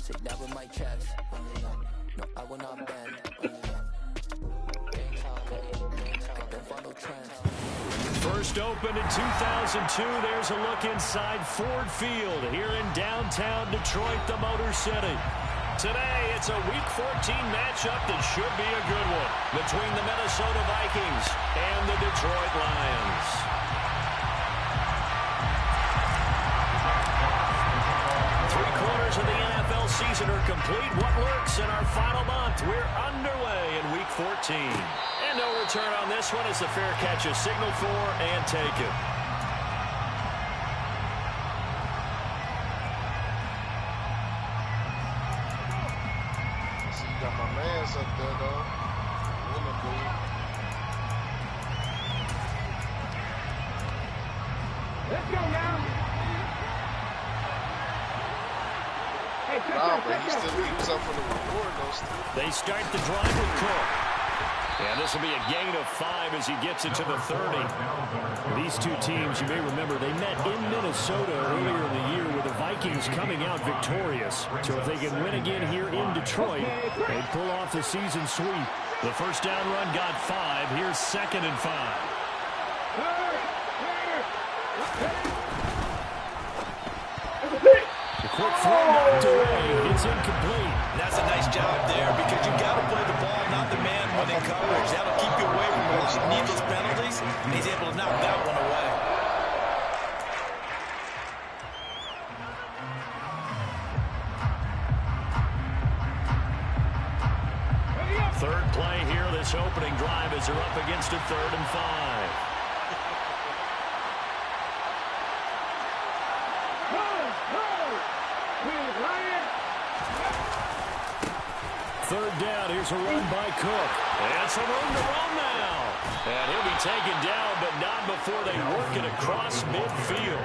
Say that with my chest. No, I will not bend. Don't follow trends. First opened in 2002. There's a look inside Ford Field here in downtown Detroit, the Motor City. Today, it's a Week 14 matchup that should be a good one between the Minnesota Vikings and the Detroit Lions. Three-quarters of the NFL season are complete. What lurks in our final month? We're underway in Week 14. And no return on this one as the fair catch is signaled for and taken. Got my mans up there, though. Let's go now. Wow, but he was up for the reward, though. Still. They start the drive with Cook. And this will be a gain of 5 as he gets it to the 30. These two teams, you may remember, they met in Minnesota earlier in the year with the Vikings coming out victorious. So if they can win again here in Detroit, they pull off the season sweep. The first down run got 5. Here's 2nd and 5. The quick throw knocked away. It's incomplete. That's a nice job there because you got to play the ball, not the man when in coverage. That'll keep you away from a lot of needless penalties, and he's able to knock that one away. Third play here, this opening drive as they're up against a 3rd and 5. Third down, here's a run by Cook. And some room to run now. And he'll be taken down, but not before they work it across midfield.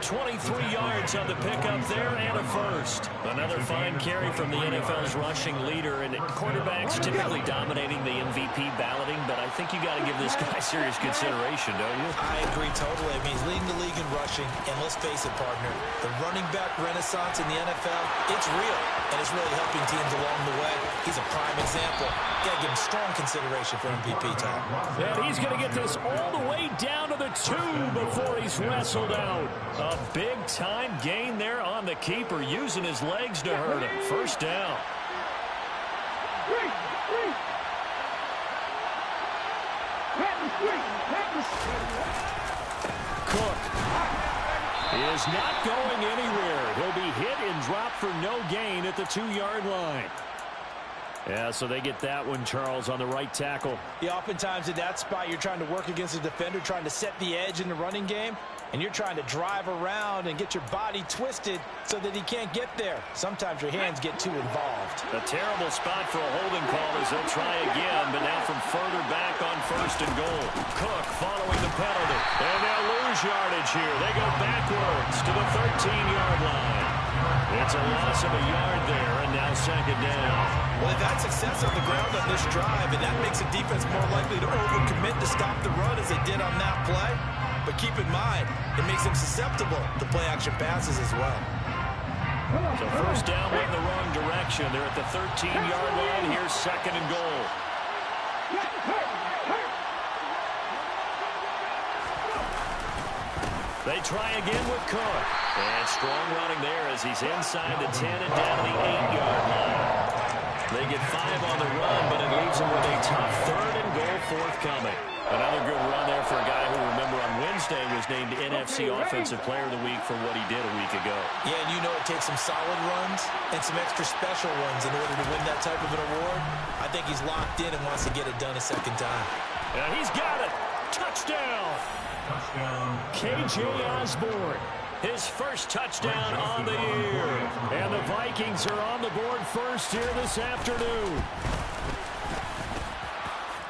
23 yards on the pickup there and a first. Another fine carry from the NFL's rushing leader, and quarterbacks typically dominating the MVP balloting, but I think you got to give this guy serious consideration, don't you? I agree totally. I mean, he's leading the league in rushing, and let's face it, partner, the running back renaissance in the NFL, it's real, and it's really helping teams along the way. He's a prime example. Got to give him strong consideration for MVP time. And he's going to get this all the way down to the 2 before he's wrestled out. A big-time gain there on the keeper, using his legs to hurt him. First down. Cook is not going anywhere. He'll be hit and dropped for no gain at the 2-yard line. Yeah, so they get that one, Charles, on the right tackle. Yeah, oftentimes at that spot, you're trying to work against a defender, trying to set the edge in the running game, and you're trying to drive around and get your body twisted so that he can't get there. Sometimes your hands get too involved. A terrible spot for a holding call as they'll try again, but now from further back on 1st and goal. Cook following the penalty, and they'll lose yardage here. They go backwards to the 13-yard line. It's a loss of a yard there, and now 2nd down. Well, they've had success on the ground on this drive, and that makes a defense more likely to overcommit to stop the run as they did on that play. But keep in mind, it makes them susceptible to play-action passes as well. So first down went in the wrong direction. They're at the 13-yard line. Here's 2nd and goal. They try again with Cook. And strong running there as he's inside the 10 and down to the 8-yard line. They get 5 on the run, but it leaves them with a tough 3rd and goal forthcoming. Another good run there for a guy who, remember, on Wednesday was named NFC Offensive Player of the Week for what he did a week ago. Yeah, and you know it takes some solid runs and some extra special runs in order to win that type of an award. I think he's locked in and wants to get it done a second time. And he's got it. Touchdown. KJ Osborne. His first touchdown on the year. And the Vikings are on the board first here this afternoon.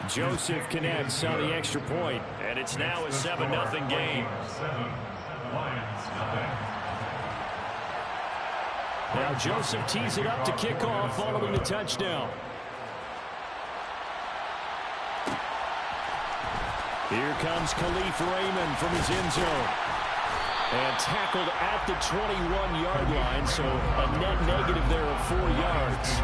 Joseph connects on the extra point, and it's now a 7-0 game. Now Joseph tees it up to kick off following the touchdown. Here comes Khalif Raymond from his end zone. And tackled at the 21-yard line, so a net negative there of 4 yards.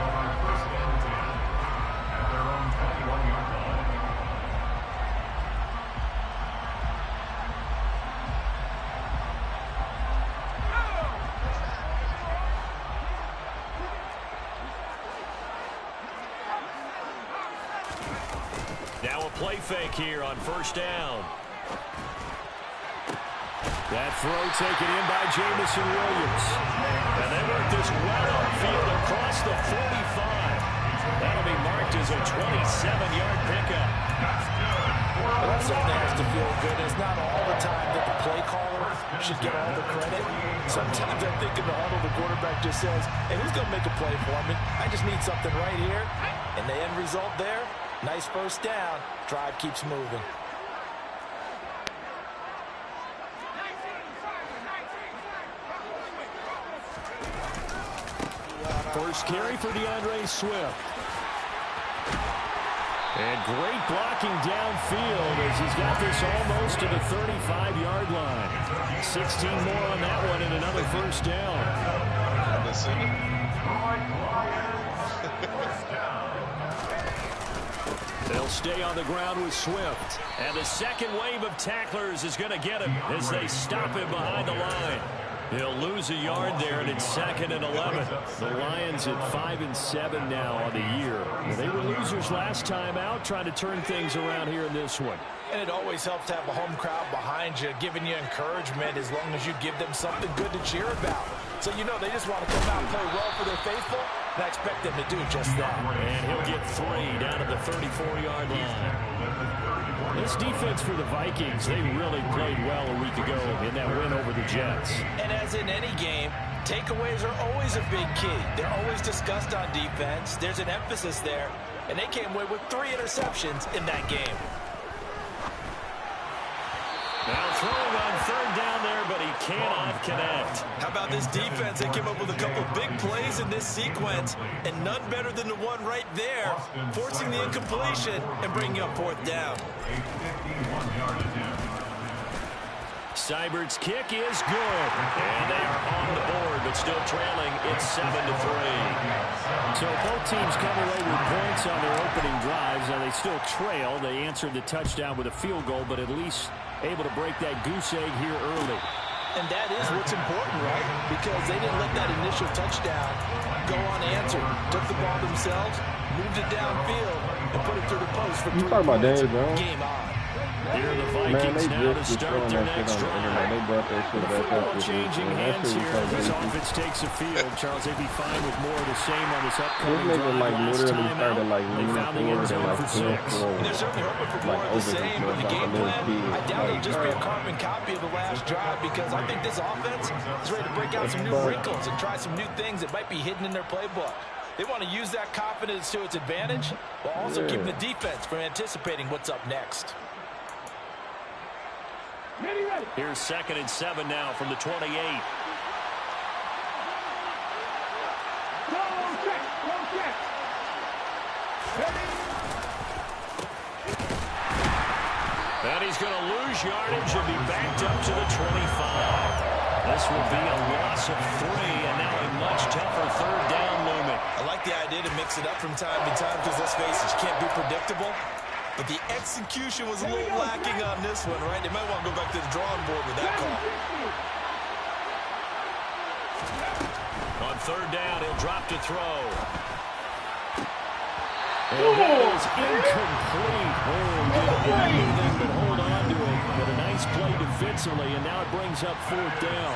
Now a play fake here on first down. That throw taken in by Jamison Williams. And they work this well upfield across the 45. That'll be marked as a 27-yard pickup. Well, that certainly has to feel good. It's not all the time that the play caller should get all the credit. Sometimes I think in the huddle, the quarterback just says, hey, who's going to make a play for me? I just need something right here. And the end result there, nice first down. Drive keeps moving. First carry for DeAndre Swift. And great blocking downfield as he's got this almost to the 35-yard line. 16 more on that one and another first down. They'll stay on the ground with Swift. And the second wave of tacklers is going to get him as they stop him behind the line. He'll lose a yard there, and it's 2nd and 11. The Lions at 5-7 now on the year. They were losers last time out, trying to turn things around here in this one. And it always helps to have a home crowd behind you, giving you encouragement as long as you give them something good to cheer about. So you know they just want to come out and play well for their faithful, and I expect them to do just that. And he'll get 3 down to the 34-yard line. This defense for the Vikings, they really played well a week ago in that win over the Jets. And as in any game, takeaways are always a big key. They're always discussed on defense. There's an emphasis there, and they came away with 3 interceptions in that game. Now throwing on 3rd down there, but he cannot connect. How about this defense? They came up with a couple big plays in this sequence, and none better than the one right there, forcing the incompletion and bringing up 4th down. Seibert's kick is good, and they are on the board, but still trailing. It's 7-3. So both teams come away with points on their opening drives. Now they still trail. They answered the touchdown with a field goal, but at least able to break that goose egg here early. And that is what's important, right? Because they didn't let that initial touchdown go unanswered. Took the ball themselves, moved it downfield, and put it through the post for 3 points. Game on. Here are the Vikings now to start their next drive. The football changing hands here as this offense takes the field. Charles, they'd be fine with more of the same on this upcoming drive. Last time out, they found the end zone for 6. And they're certainly hoping for more of the same, but the game plan, I doubt it'll just be a carbon copy of the last drive because I think this offense is ready to break out some new wrinkles and try some new things that might be hidden in their playbook. They want to use that confidence to its advantage while also keeping the defense from anticipating what's up next. Here's 2nd and 7 now from the 28. And he's going to lose yardage and be backed up to the 25. This will be a loss of 3, and now a much tougher 3rd down looming. I like the idea to mix it up from time to time because, let's face it, you can't be predictable. But the execution was a little lacking on this one, right? They might want to go back to the drawing board with that call. On 3rd down, he'll drop to throw. And that is incomplete. Oh, did anything but hold on to it. But a nice play defensively, and now it brings up 4th down.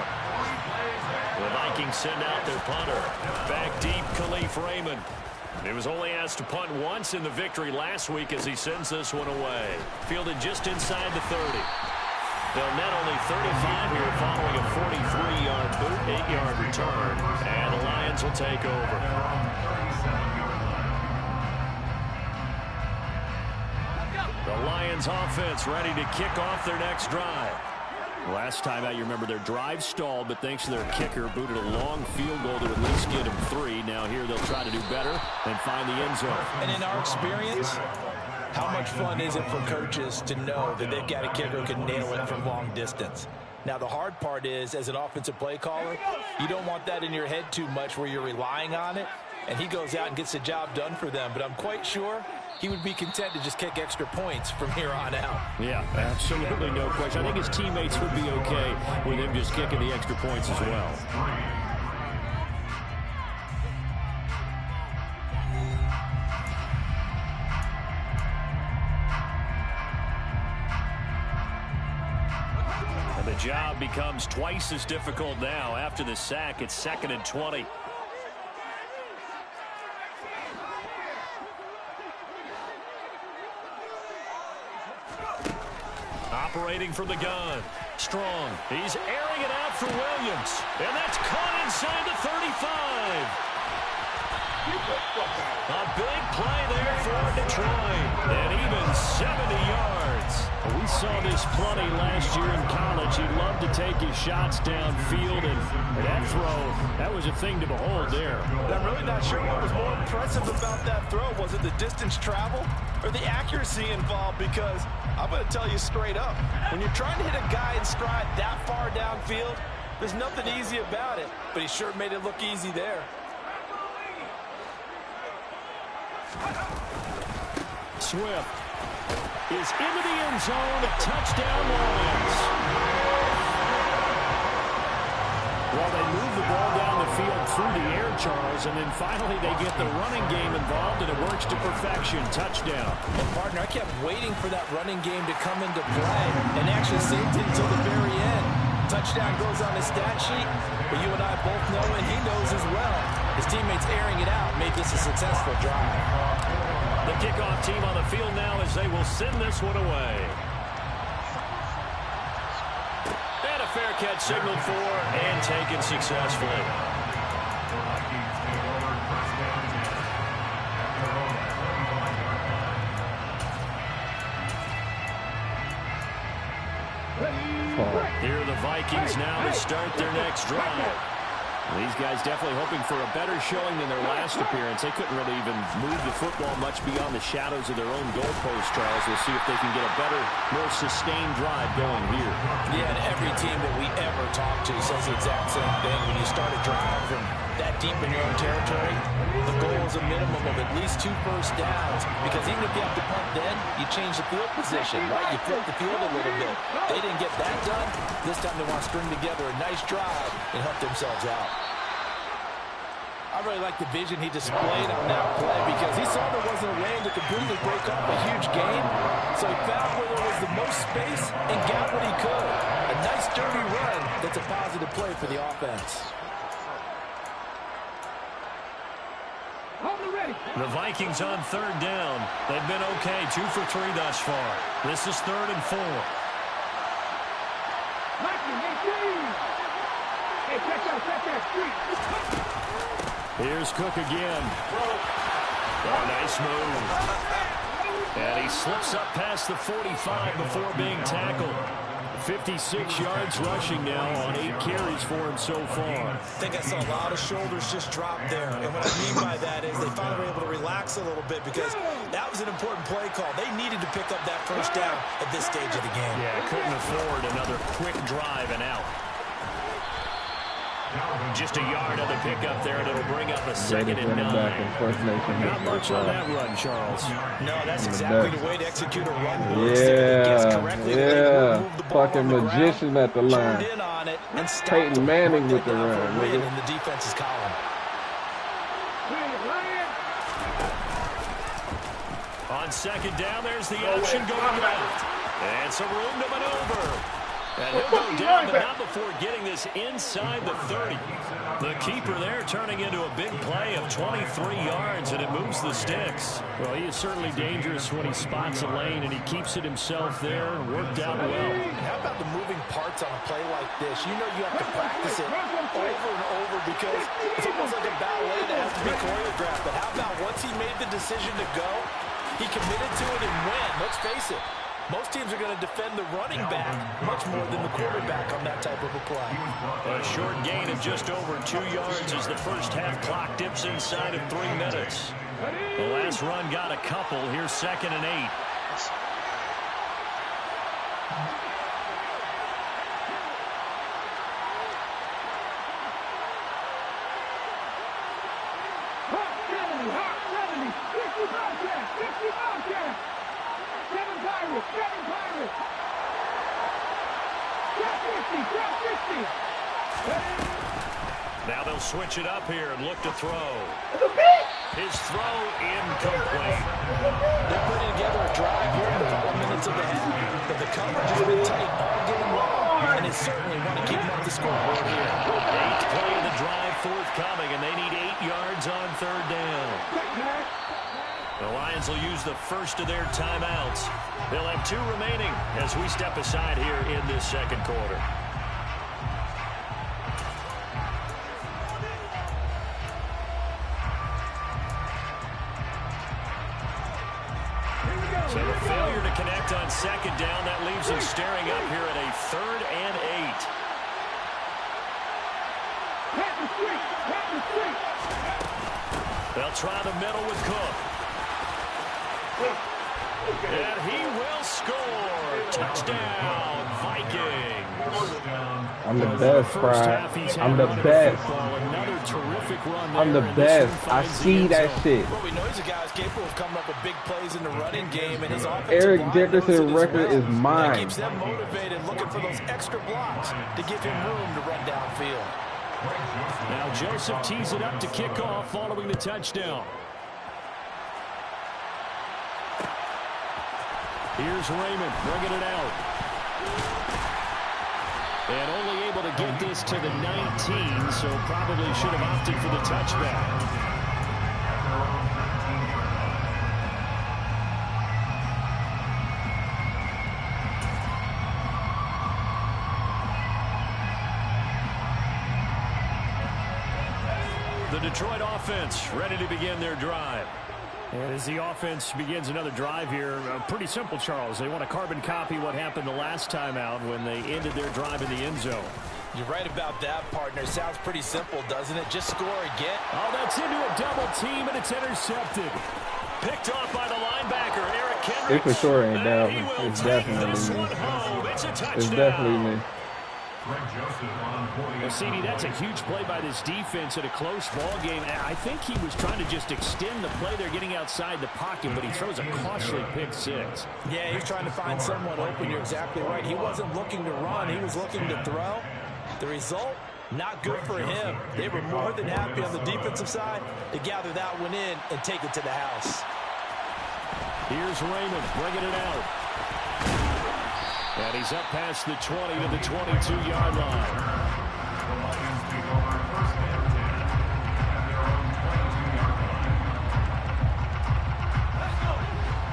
The Vikings send out their punter. Back deep, Khalif Raymond. He was only asked to punt once in the victory last week as he sends this one away. Fielded just inside the 30. They'll net only 35 here following a 43-yard boot, 8-yard return. And the Lions will take over. The Lions offense ready to kick off their next drive. Last time out, you remember their drive stalled, but thanks to their kicker, booted a long field goal to at least get them 3. Now here they'll try to do better and find the end zone. And in our experience, how much fun is it for coaches to know that they've got a kicker who can nail it from long distance? Now, the hard part is, as an offensive play caller, you don't want that in your head too much where you're relying on it, and he goes out and gets the job done for them. But I'm quite sure he would be content to just kick extra points from here on out. Yeah, absolutely no question. I think his teammates would be okay with him just kicking the extra points as well. And the job becomes twice as difficult now. After the sack, it's 2nd and 20. Operating from the gun. Strong. He's airing it out for Williams. And that's caught inside the 35. A big play there for Detroit. And even 70 yards. We saw this plenty last year in college. He loved to take his shots downfield. And that throw, that was a thing to behold there. But I'm really not sure what was more impressive about that throw. Was it the distance traveled or the accuracy involved? Because I'm going to tell you straight up, when you're trying to hit a guy in stride that far downfield, there's nothing easy about it. But he sure made it look easy there. Swift is into the end zone. Touchdown, Lions. Well, they move the ball down the field through the air, Charles, and then finally they get the running game involved, and it works to perfection. Touchdown. And, partner, I kept waiting for that running game to come into play and actually saved it until the very end. Touchdown goes on his stat sheet, but you and I both know, and he knows as well, his teammates airing it out made this a successful drive. The kickoff team on the field now as they will send this one away. And a fair catch signaled for and taken successfully. Here are the Vikings now to start their next drive. These guys definitely hoping for a better showing than their last appearance. They couldn't really even move the football much beyond the shadows of their own goalpost, Charles. We'll see if they can get a better, more sustained drive going here. Yeah, and every team that we ever talk to says the exact same thing. When you start a drive from that deep in your own territory, the goal is a minimum of at least 2 first downs. Because even if you have to punt then, you change the field position, right? You flip the field a little bit. They didn't get that done. This time they want to string together a nice drive and help themselves out. I really like the vision he displayed on that play because he saw there wasn't a lane to completely break up a huge gain. So he found where there was the most space and got what he could. A nice dirty run that's a positive play for the offense. The Vikings on 3rd down. They've been okay, 2 for 3 thus far. This is 3rd and 4. Here's Cook again. Oh, nice move. And he slips up past the 45 before being tackled. 56 yards rushing now on 8 carries for him so far. I think I saw a lot of shoulders just drop there. And what I mean by that is they finally were able to relax a little bit because that was an important play call. They needed to pick up that first down at this stage of the game. Yeah, couldn't afford another quick drive and out. Just a yard on the pickup there, and it'll bring up a 2nd and 9. Not much on that run, Charles. No, that's exactly the way to execute a run. Yeah. Fucking magician at the line. Peyton Manning with the run. In the defense's column. On 2nd down, there's the option going left. And some room to maneuver. And he'll go down, but not before getting this inside the 30. The keeper there turning into a big play of 23 yards, and it moves the sticks. Well, he is certainly dangerous when he spots a lane, and he keeps it himself there and worked out well. How about the moving parts on a play like this? You know you have to practice it over and over because it's almost like a ballet that has to be choreographed. But how about once he made the decision to go, he committed to it and went. Let's face it. Most teams are going to defend the running back much more than the quarterback on that type of a play. A short gain of just over 2 yards as the first half clock dips inside of 3 minutes. The last run got a couple. Here's 2nd and 8. Now they'll switch it up here and look to throw. His throw incomplete. They're putting together a drive here in the final minutes of the half, but the coverage has been tight all game long, and they certainly want to keep them up the scoreboard here. 8th play of the drive forthcoming, and they need 8 yards on 3rd down. The Lions will use the first of their timeouts. They'll have 2 remaining as we step aside here in this 2nd quarter. So a failure to connect on 2nd down. That leaves them staring up here at a 3rd and 8. They'll try the middle with Cook. And he will score. Touchdown, Vikings. I'm the best, Fry. I'm the best. I'm the best. I see that shit. Well, we know he's a guy who's capable of coming up with big plays in the running game, and his offensive Eric line Dickerson's record is that mine. keeps them motivated, looking for those extra blocks to give him room to run downfield. Now Joseph tees it up to kick off following the touchdown. Here's Raymond bringing it out. And only able to get this to the 19, so probably should have opted for the touchback. The Detroit offense ready to begin their drive. And as the offense begins another drive here, pretty simple, Charles. They want to carbon copy what happened the last time out when they ended their drive in the end zone. You're right about that, partner. Sounds pretty simple, doesn't it? Just score again. Oh, that's into a double team, and it's intercepted. Picked off by the linebacker, Eric Kendricks. It for sure ain't down. It's definitely me. It's definitely me. Well, CD, that's a huge play by this defense in a close ball game. I think he was trying to just extend the play. They're getting outside the pocket, but he throws a costly pick 6. Yeah, he's trying to find someone open. You're exactly right. He wasn't looking to run. He was looking to throw. The result, not good for him. They were more than happy on the defensive side to gather that one in and take it to the house. Here's Raymond bringing it out. And he's up past the 20 to the 22-yard line.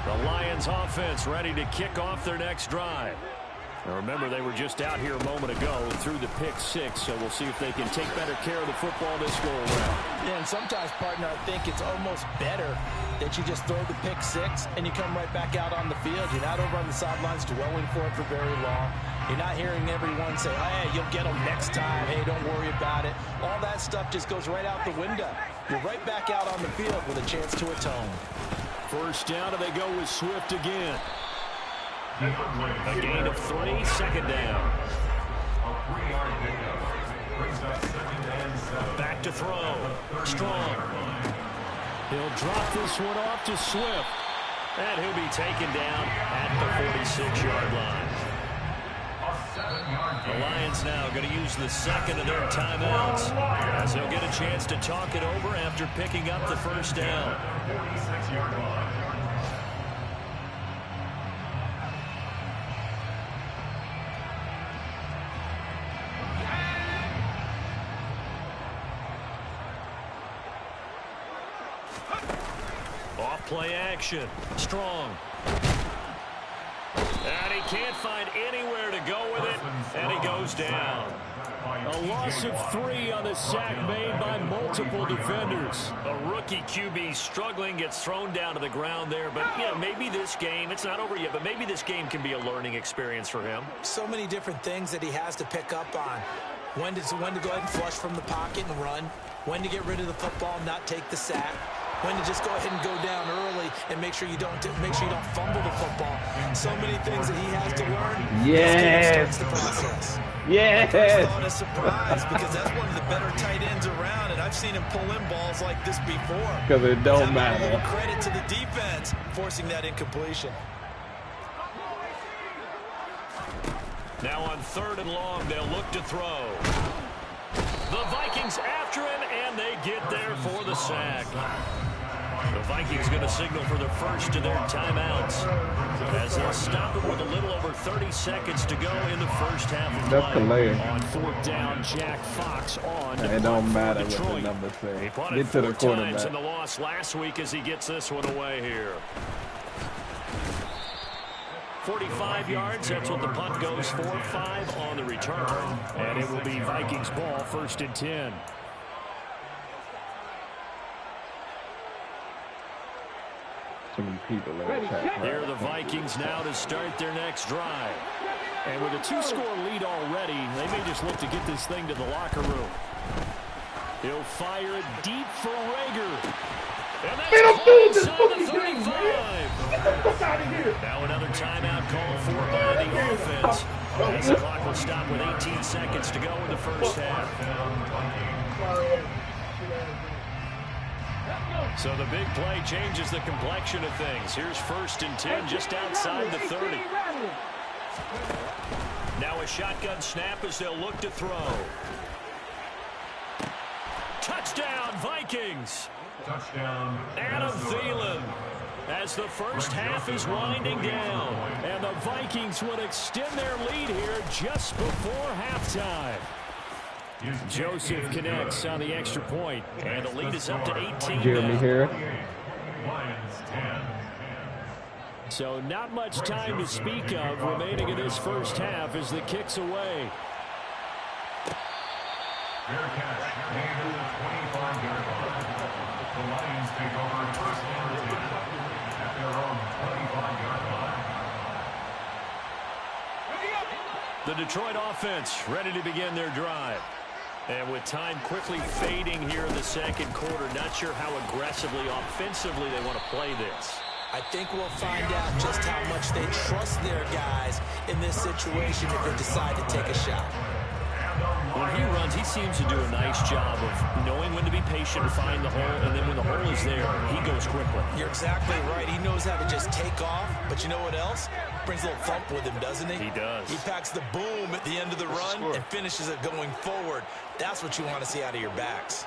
The Lions offense ready to kick off their next drive. Now remember, they were just out here a moment ago through the pick 6, so we'll see if they can take better care of the football this go around. Yeah, and sometimes, partner, I think it's almost better that you just throw the pick 6 and you come right back out on the field. You're not over on the sidelines dwelling for it for very long. You're not hearing everyone say, hey, you'll get them next time. Hey, don't worry about it. All that stuff just goes right out the window. You're right back out on the field with a chance to atone. First down, and they go with Swift again. A gain of 3, 2nd down. Back to throw. Strong. He'll drop this one off to Swift. And he'll be taken down at the 46-yard line. The Lions now going to use the 2nd of their timeouts as they'll get a chance to talk it over after picking up the first down. 46-yard line. Play action. Strong. And he can't find anywhere to go with it, and he goes down. A loss of 3 on the sack made by multiple defenders. A rookie QB struggling, gets thrown down to the ground there, but yeah, maybe this game, it's not over yet, but maybe this game can be a learning experience for him. So many different things that he has to pick up on. When to go ahead and flush from the pocket and run. When to get rid of the football and not take the sack. When to just go ahead and go down early and make sure you don't fumble the football. So many things that he has to learn. Yes. The process. Yes. I first thought a surprise because that's one of the better tight ends around, and I I've seen him pull in balls like this before. Because it don't matter. Credit to the defense forcing that incompletion. Now on 3rd and long, they'll look to throw. The Vikings after him, and they get there for the sack. The Vikings going to signal for the first of their timeouts as they'll stop it with a little over 30 seconds to go in the first half of play. That's the layer. On 4th down, Jack Fox on. It don't matter what the numbers say. He punted Get to the 4 times quarterback. in the loss last week as he gets this one away here. 45 yards, that's what the punt goes for. 5 on the return. And it will be Vikings ball, 1st and 10. Too many people in the chat. Here are the Vikings now to start their next drive. And with a 2-score lead already, they may just look to get this thing to the locker room. He'll fire it deep for Rager. And that's inside the 35. Now another timeout called for by the offense. As the clock will stop with 18 seconds to go in the first half. So the big play changes the complexion of things. Here's 1st and 10 just outside the 30. Now a shotgun snap as they'll look to throw. Touchdown, Vikings. Touchdown, Adam Thielen. As the first half is winding down. And the Vikings would extend their lead here just before halftime. Joseph connects on the extra point, and the lead is up to 18 Jeremy now. here. So not much time to speak of remaining in this first half as the kick's away. Fair catch, made at the 25-yard line. The Lions take over 1st and 10 at their own 25-yard line. The Detroit offense ready to begin their drive. And with time quickly fading here in the second quarter, not sure how aggressively, offensively they want to play this. I think we'll find out just how much they trust their guys in this situation if they decide to take a shot. When he runs, he seems to do a nice job of knowing when to be patient, find the hole, and then when the hole is there, he goes quickly. You're exactly right. He knows how to just take off, but you know what else? Brings a little thump with him, doesn't he? He does. He packs the boom at the end of the run and finishes it going forward. That's what you want to see out of your backs.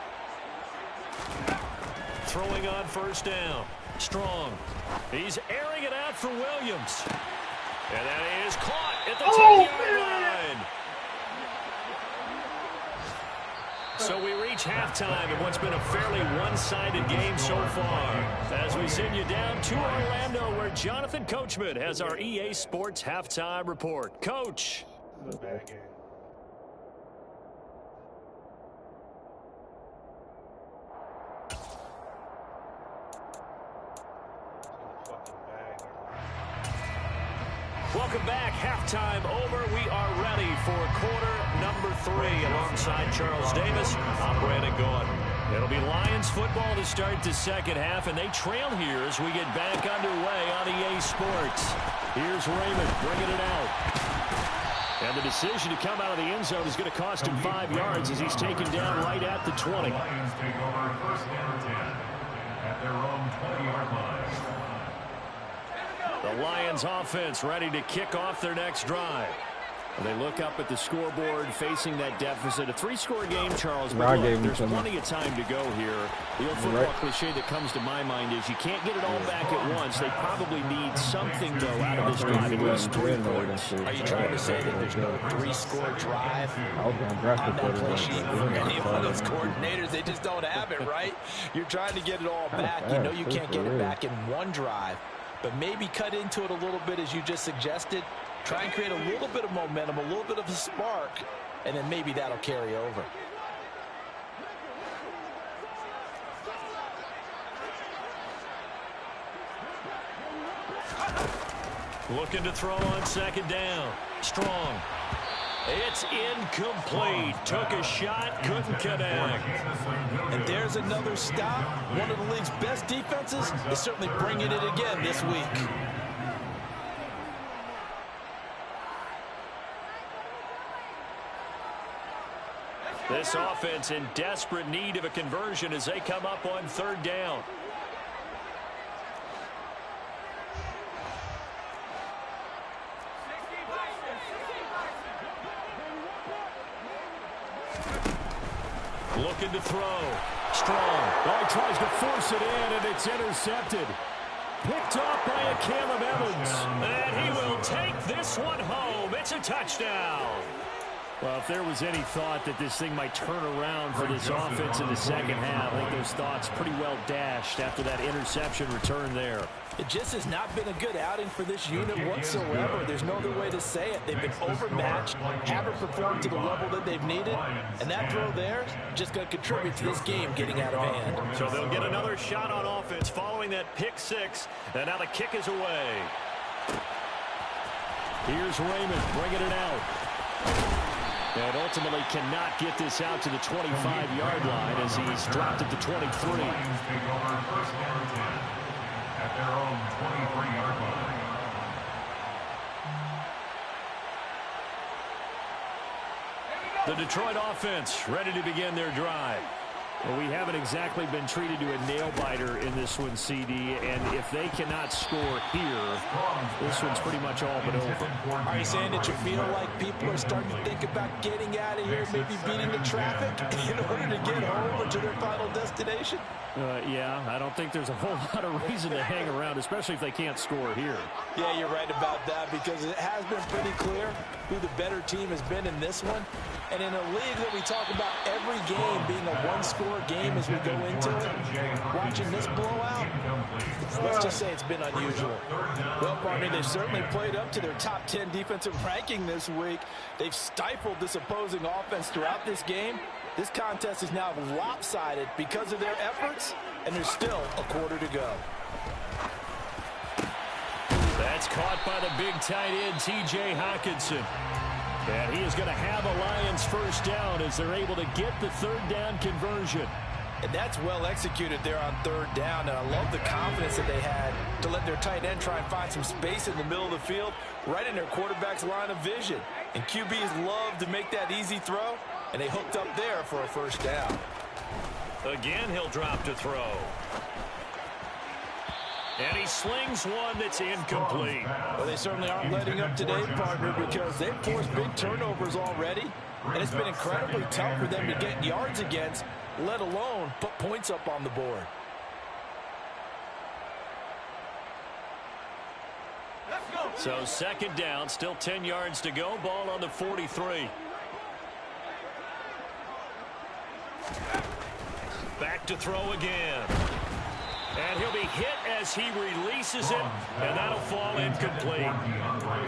Throwing on 1st down. Strong. He's airing it out for Williams. And that is caught at the 10-yard line. So we reach halftime in what's been a fairly one-sided game so far. As we send you down to Orlando, where Jonathan Coachman has our EA Sports halftime report. Coach. Welcome back. Halftime over. We are ready for quarter number 3 alongside Charles Davis. I'm Brandon Gaudin. It'll be Lions football to start the second half, and they trail here as we get back underway on EA Sports. Here's Raymond bringing it out. And the decision to come out of the end zone is going to cost him 5 yards as he's taken down right at the 20. The Lions take over 1st and 10 at their own 20-yard line. The Lions offense ready to kick off their next drive. They look up at the scoreboard facing that deficit. A 3-score game, Charles, but look, there's plenty of time to go here. The old football cliche that comes to my mind is you can't get it all back at once. They probably need something, though, out of this drive, at least 3 points. Are you trying to say that there's no 3-score drive on that play sheet from any one of those coordinators? They just don't have it, right? You're trying to get it all back. You know you can't get it back in one drive. But maybe cut into it a little bit as you just suggested. Try and create a little bit of momentum, a little bit of a spark, and then maybe that'll carry over. Looking to throw on 2nd down. Strong. It's incomplete. Took a shot, couldn't connect. And there's another stop. One of the league's best defenses is certainly bringing it again this week. This offense in desperate need of a conversion as they come up on 3rd down. Looking to throw. Strong. Oh, he tries to force it in, and it's intercepted. Picked off by a Caleb Evans. And he will take this one home. It's a touchdown. Well, if there was any thought that this thing might turn around for this offense in the second half, I think those thoughts pretty well dashed after that interception return there. It just has not been a good outing for this unit whatsoever. There's no other way to say it. They've been overmatched, haven't performed to the level that they've needed, and that throw there just going to contribute to this game getting out of hand. So they'll get another shot on offense following that pick 6, and now the kick is away. Here's Raymond bringing it out. And ultimately cannot get this out to the 25-yard line as he's dropped at the 23. Lions take over 1st and 10 at their own 23-yard line. The Detroit offense ready to begin their drive. Well, we haven't exactly been treated to a nail-biter in this one, CD, and if they cannot score here, this one's pretty much all but over. Are you saying that you feel like people are starting to think about getting out of here, maybe beating the traffic in order to get home or to their final destination? Yeah, I don't think there's a whole lot of reason to hang around, especially if they can't score here. Yeah, you're right about that because it has been pretty clear who the better team has been in this one. And in a league that we talk about every game being a one-score game as we go into it, watching this blowout, let's just say it's been unusual. Well, partner, they've certainly played up to their top 10 defensive ranking this week. They've stifled this opposing offense throughout this game. This contest is now lopsided because of their efforts, and there's still a quarter to go. That's caught by the big tight end, T.J. Hockenson. And he is going to have a Lions first down as they're able to get the 3rd down conversion. And that's well executed there on 3rd down. And I love the confidence that they had to let their tight end try and find some space in the middle of the field, right in their quarterback's line of vision. And QBs love to make that easy throw, and they hooked up there for a first down. Again, he'll drop to throw. And he slings one that's incomplete. Well, they certainly aren't letting up today, partner, because they've forced big turnovers already. And it's been incredibly tough for them to get yards against, let alone put points up on the board. So 2nd down, still 10 yards to go. Ball on the 43. Back to throw again. And he'll be hit as he releases it, and that'll fall incomplete.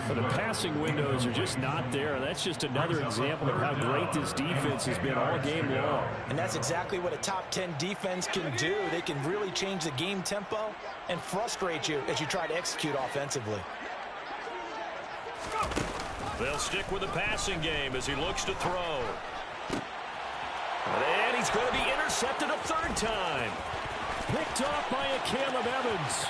But the passing windows are just not there. That's just another example of how great this defense has been all game long. And that's exactly what a top 10 defense can do. They can really change the game tempo and frustrate you as you try to execute offensively. They'll stick with the passing game as he looks to throw. And he's going to be intercepted a 3rd time. Picked off by a Caleb Evans.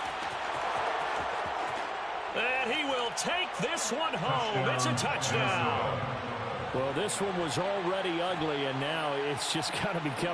And he will take this one home. It's a touchdown. Well, this one was already ugly, and now it's just got to become